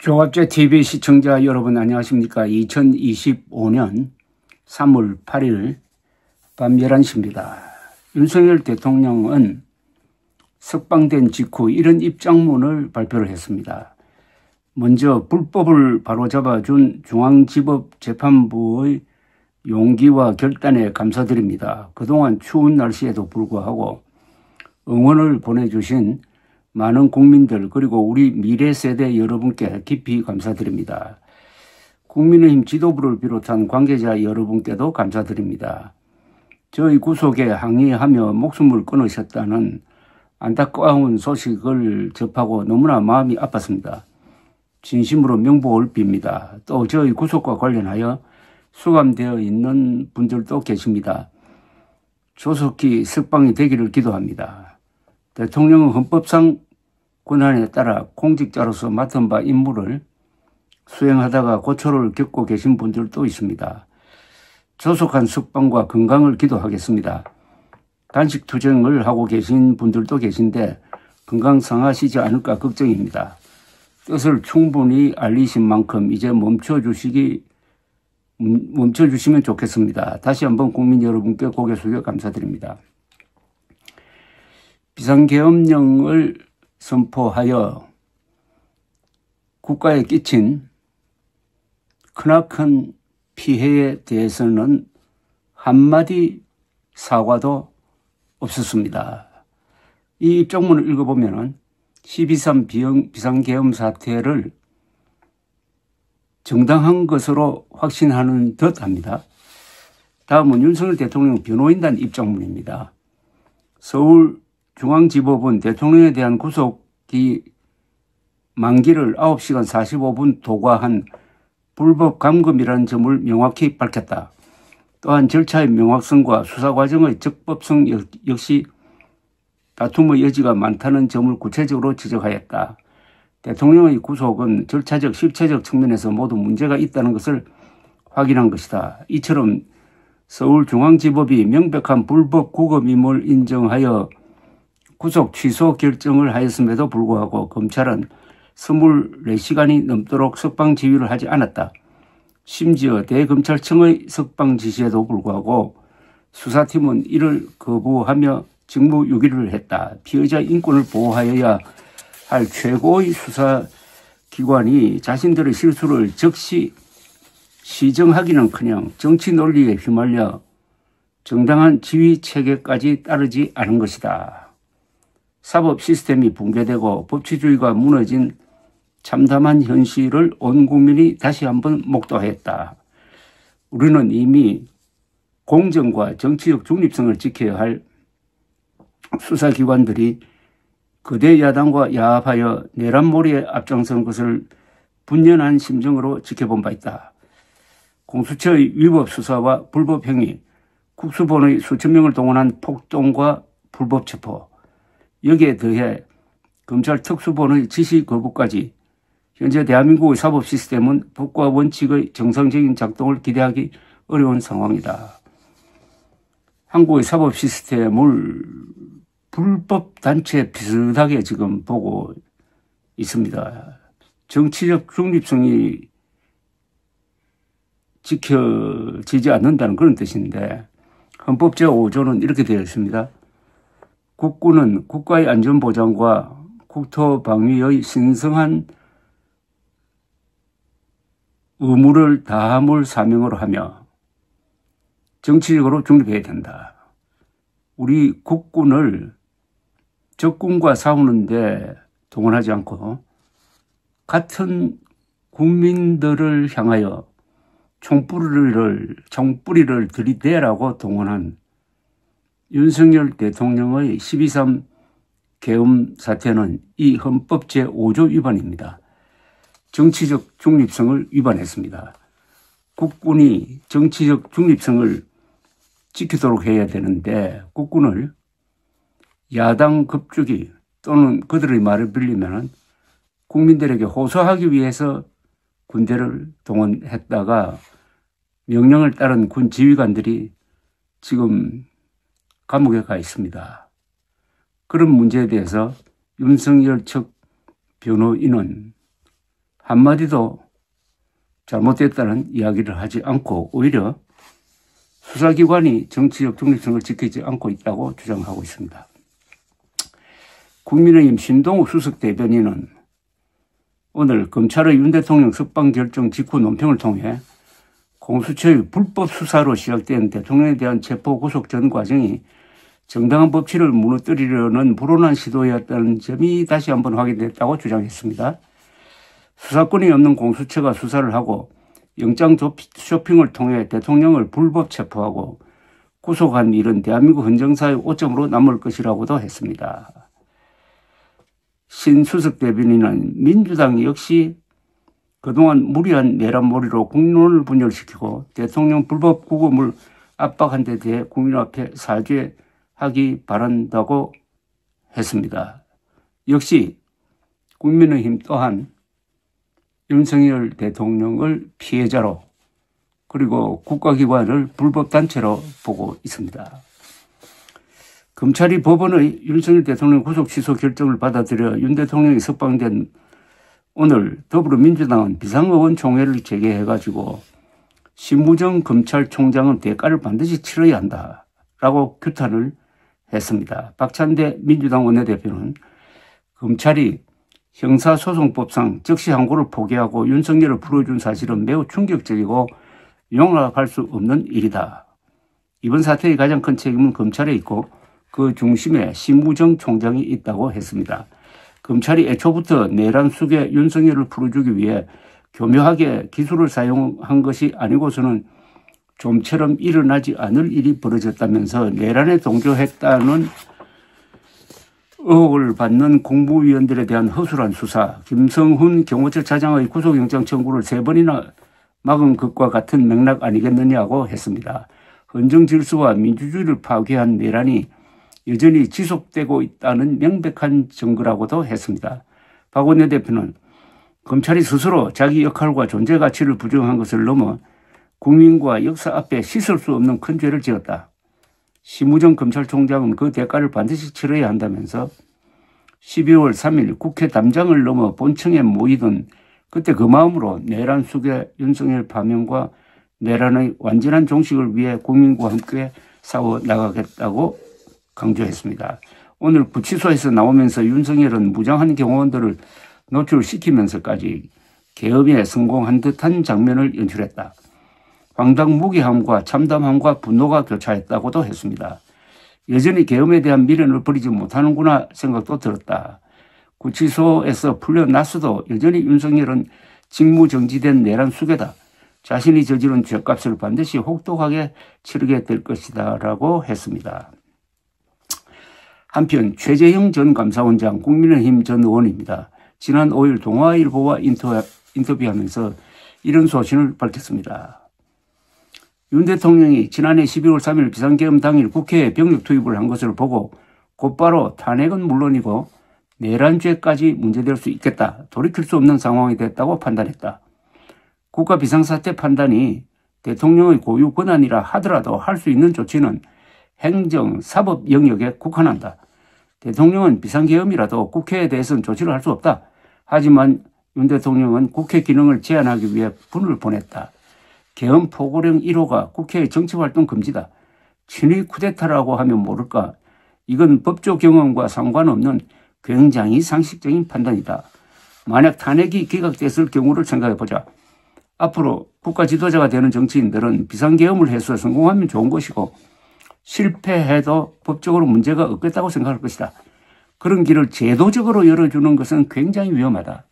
조갑제 TV 시청자 여러분 안녕하십니까. 2025년 3월 8일 밤 11시입니다. 윤석열 대통령은 석방된 직후 이런 입장문을 발표를 했습니다. 먼저 불법을 바로잡아준 중앙지법재판부의 용기와 결단에 감사드립니다. 그동안 추운 날씨에도 불구하고 응원을 보내주신 많은 국민들 그리고 우리 미래 세대 여러분께 깊이 감사드립니다. 국민의힘 지도부를 비롯한 관계자 여러분께도 감사드립니다. 저희 구속에 항의하며 목숨을 끊으셨다는 안타까운 소식을 접하고 너무나 마음이 아팠습니다. 진심으로 명복을 빕니다. 또 저희 구속과 관련하여 수감되어 있는 분들도 계십니다. 조속히 석방이 되기를 기도합니다. 대통령은 헌법상 권한에 따라 공직자로서 맡은 바 임무를 수행하다가 고초를 겪고 계신 분들도 있습니다. 조속한 석방과 건강을 기도하겠습니다. 단식 투쟁을 하고 계신 분들도 계신데 건강 상하시지 않을까 걱정입니다. 뜻을 충분히 알리신 만큼 이제 멈춰주시면 좋겠습니다. 다시 한번 국민 여러분께 고개 숙여 감사드립니다. 비상계엄령을 선포하여 국가에 끼친 크나큰 피해에 대해서는 한마디 사과도 없었습니다. 이 입장문을 읽어보면 12.3 비상계엄 사태를 정당한 것으로 확신하는 듯합니다. 다음은 윤석열 대통령 변호인단 입장문입니다. 서울중앙지법은 대통령에 대한 구속이 만기를 9시간 45분 도과한 불법 감금이라는 점을 명확히 밝혔다. 또한 절차의 명확성과 수사 과정의 적법성 역시 다툼의 여지가 많다는 점을 구체적으로 지적하였다. 대통령의 구속은 절차적, 실체적 측면에서 모두 문제가 있다는 것을 확인한 것이다. 이처럼 서울중앙지법이 명백한 불법 구금임을 인정하여 구속 취소 결정을 하였음에도 불구하고 검찰은 24시간이 넘도록 석방 지휘를 하지 않았다. 심지어 대검찰청의 석방 지시에도 불구하고 수사팀은 이를 거부하며 직무유기를 했다. 피의자 인권을 보호하여야 할 최고의 수사기관이 자신들의 실수를 즉시 시정하기는커녕 정치 논리에 휘말려 정당한 지휘체계까지 따르지 않은 것이다. 사법 시스템이 붕괴되고 법치주의가 무너진 참담한 현실을 온 국민이 다시 한번 목도했다. 우리는 이미 공정과 정치적 중립성을 지켜야 할 수사기관들이 거대 야당과 야합하여 내란몰이에 앞장선 것을 분연한 심정으로 지켜본 바 있다. 공수처의 위법 수사와 불법 행위, 국수본의 수천 명을 동원한 폭동과 불법 체포, 여기에 더해 검찰 특수본의 지시 거부까지 현재 대한민국의 사법 시스템은 법과 원칙의 정상적인 작동을 기대하기 어려운 상황이다. 한국의 사법 시스템을 불법 단체 비슷하게 지금 보고 있습니다. 정치적 중립성이 지켜지지 않는다는 그런 뜻인데 헌법 제5조는 이렇게 되어 있습니다. 국군은 국가의 안전보장과 국토방위의 신성한 의무를 다함을 사명으로 하며 정치적으로 중립해야 된다. 우리 국군을 적군과 싸우는데 동원하지 않고 같은 국민들을 향하여 총뿌리를 들이대라고 동원한 윤석열 대통령의 12.3 계엄 사태는 이 헌법 제5조 위반입니다. 정치적 중립성을 위반했습니다. 국군이 정치적 중립성을 지키도록 해야 되는데 국군을 야당 급주기 또는 그들의 말을 빌리면 국민들에게 호소하기 위해서 군대를 동원했다가 명령을 따른 군 지휘관들이 지금 감옥에 가 있습니다. 그런 문제에 대해서 윤석열 측 변호인은 한마디도 잘못됐다는 이야기를 하지 않고 오히려 수사기관이 정치적 중립성을 지키지 않고 있다고 주장하고 있습니다. 국민의힘 신동욱 수석 대변인은 오늘 검찰의 윤 대통령 석방 결정 직후 논평을 통해 공수처의 불법 수사로 시작된 대통령에 대한 체포 구속 전 과정이 정당한 법치를 무너뜨리려는 불온한 시도였다는 점이 다시 한번 확인됐다고 주장했습니다. 수사권이 없는 공수처가 수사를 하고 영장 쇼핑을 통해 대통령을 불법 체포하고 구속한 일은 대한민국 헌정사의 오점으로 남을 것이라고도 했습니다. 신 수석 대변인은 민주당 역시 그동안 무리한 내란몰이로 국론을 분열시키고 대통령 불법 구금을 압박한 데 대해 국민 앞에 사죄하기 바란다고 했습니다. 역시 국민의힘 또한 윤석열 대통령을 피해자로 그리고 국가기관을 불법단체로 보고 있습니다. 검찰이 법원의 윤석열 대통령 구속 취소 결정을 받아들여 윤 대통령이 석방된 오늘 더불어민주당은 비상의원총회를 재개해가지고 심우정 검찰총장은 대가를 반드시 치러야 한다라고 규탄을 했습니다. 박찬대 민주당 원내대표는 검찰이 형사소송법상 즉시 항고를 포기하고 윤석열을 풀어준 사실은 매우 충격적이고 용납할 수 없는 일이다. 이번 사태의 가장 큰 책임은 검찰에 있고 그 중심에 심우정 총장이 있다고 했습니다. 검찰이 애초부터 내란 속에 윤석열을 풀어주기 위해 교묘하게 기술을 사용한 것이 아니고서는 좀처럼 일어나지 않을 일이 벌어졌다면서 내란에 동조했다는 의혹을 받는 공무위원들에 대한 허술한 수사, 김성훈 경호처 차장의 구속영장 청구를 3번이나 막은 것과 같은 맥락 아니겠느냐고 했습니다. 헌정 질서와 민주주의를 파괴한 내란이 여전히 지속되고 있다는 명백한 증거라고도 했습니다. 박 원내대표는 검찰이 스스로 자기 역할과 존재 가치를 부정한 것을 넘어 국민과 역사 앞에 씻을 수 없는 큰 죄를 지었다. 심우정 검찰총장은 그 대가를 반드시 치러야 한다면서 12월 3일 국회 담장을 넘어 본청에 모이던 그때 그 마음으로 내란 속의 윤석열 파면과 내란의 완전한 종식을 위해 국민과 함께 싸워 나가겠다고 강조했습니다. 오늘 구치소에서 나오면서 윤석열은 무장한 경호원들을 노출시키면서까지 계엄에 성공한 듯한 장면을 연출했다. 황당무계함과 참담함과 분노가 교차했다고도 했습니다. 여전히 계엄에 대한 미련을 버리지 못하는구나 생각도 들었다. 구치소에서 풀려났어도 여전히 윤석열은 직무정지된 내란 수괴다. 자신이 저지른 죄값을 반드시 혹독하게 치르게 될 것이다 라고 했습니다. 한편 최재형 전 감사원장 국민의힘 전 의원입니다. 지난 5일 동아일보와 인터뷰하면서 이런 소신을 밝혔습니다. 윤 대통령이 지난해 12월 3일 비상계엄 당일 국회에 병력 투입을 한 것을 보고 곧바로 탄핵은 물론이고 내란죄까지 문제될 수 있겠다. 돌이킬 수 없는 상황이 됐다고 판단했다. 국가 비상사태 판단이 대통령의 고유 권한이라 하더라도 할 수 있는 조치는 행정, 사법 영역에 국한한다. 대통령은 비상계엄이라도 국회에 대해서는 조치를 할 수 없다. 하지만 윤 대통령은 국회 기능을 제한하기 위해 분을 보냈다. 계엄 포고령 1호가 국회의 정치활동 금지다. 친위 쿠데타라고 하면 모를까. 이건 법조 경험과 상관없는 굉장히 상식적인 판단이다. 만약 탄핵이 기각됐을 경우를 생각해보자. 앞으로 국가 지도자가 되는 정치인들은 비상계엄을 해서 성공하면 좋은 것이고 실패해도 법적으로 문제가 없겠다고 생각할 것이다. 그런 길을 제도적으로 열어주는 것은 굉장히 위험하다.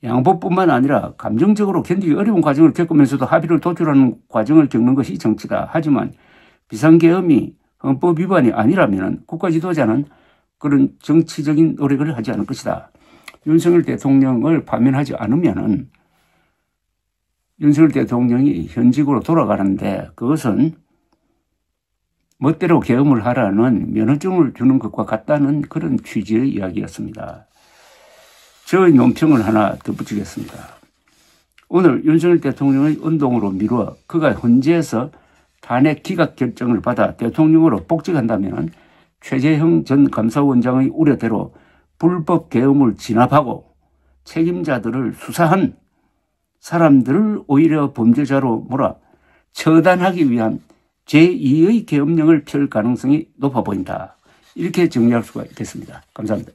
양보뿐만 아니라 감정적으로 견디기 어려운 과정을 겪으면서도 합의를 도출하는 과정을 겪는 것이 정치다. 하지만 비상계엄이 헌법 위반이 아니라면 국가 지도자는 그런 정치적인 노력을 하지 않을 것이다. 윤석열 대통령을 파면하지 않으면은 윤석열 대통령이 현직으로 돌아가는데 그것은 멋대로 계엄을 하라는 면허증을 주는 것과 같다는 그런 취지의 이야기였습니다. 저의 논평을 하나 덧붙이겠습니다. 오늘 윤석열 대통령의 운동으로 미루어 그가 헌재에서 탄핵 기각 결정을 받아 대통령으로 복직한다면 최재형 전 감사원장의 우려대로 불법 계엄을 진압하고 책임자들을 수사한 사람들을 오히려 범죄자로 몰아 처단하기 위한 제2의 계엄령을 펼 가능성이 높아 보인다. 이렇게 정리할 수가 있겠습니다. 감사합니다.